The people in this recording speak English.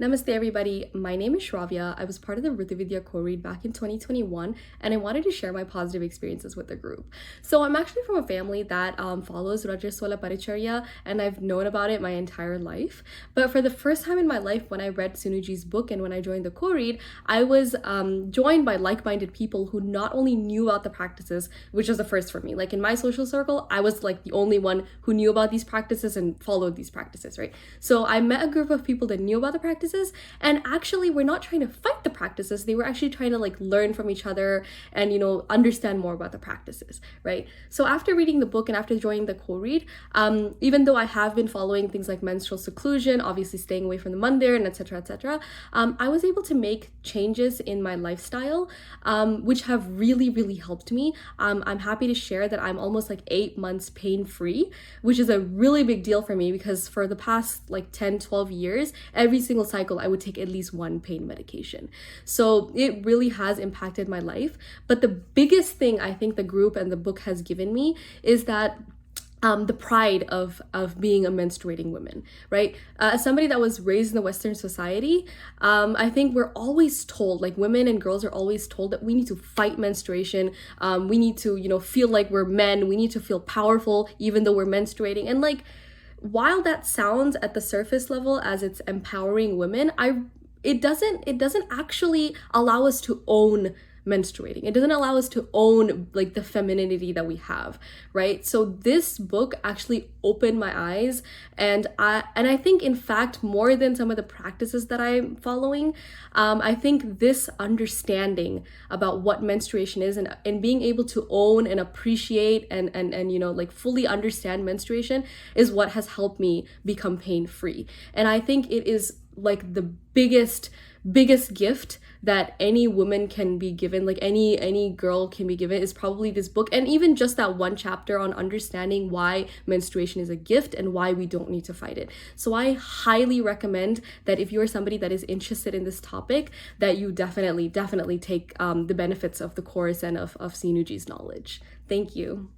Namaste everybody, my name is Sravya. I was part of the Rtu Vidya co-read back in 2021 and I wanted to share my positive experiences with the group. So I'm actually from a family that follows Rtu Vidya and I've known about it my entire life. But for the first time in my life when I read Sunuji's book and when I joined the co-read, I was joined by like-minded people who not only knew about the practices, which was the first for me. Like in my social circle, I was like the only one who knew about these practices and followed these practices, right? So I met a group of people that knew about the practices, and actually we're not trying to fight the practices. They were actually trying to like learn from each other and understand more about the practices, right? So after reading the book and after joining the co-read, even though I have been following things like menstrual seclusion, obviously staying away from the mandir and etc., I was able to make changes in my lifestyle, which have really helped me. I'm happy to share that I'm almost like 8 months pain-free, which is a really big deal for me because for the past like 10-12 years, every single cycle I would take at least one pain medication. So it really has impacted my life. But the biggest thing I think the group and the book has given me is that the pride of being a menstruating woman, right? As somebody that was raised in the Western society, I think we're always told, like women and girls are always told that we need to fight menstruation. We need to, feel like we're men. We need to feel powerful even though we're menstruating. And like, while that sounds at the surface level as it's empowering women, it doesn't actually allow us to own menstruating. It doesn't allow us to own like the femininity that we have, right? So this book actually opened my eyes, and I think in fact more than some of the practices that I'm following, I think this understanding about what menstruation is and being able to own and appreciate and like fully understand menstruation is what has helped me become pain-free. And I think it is like the biggest gift that any woman can be given, like any girl can be given, is probably this book. And even just that one chapter on understanding why menstruation is a gift and why we don't need to fight it. So I highly recommend that if you're somebody that is interested in this topic, that you definitely take the benefits of the course and of Sinuji's knowledge. Thank you.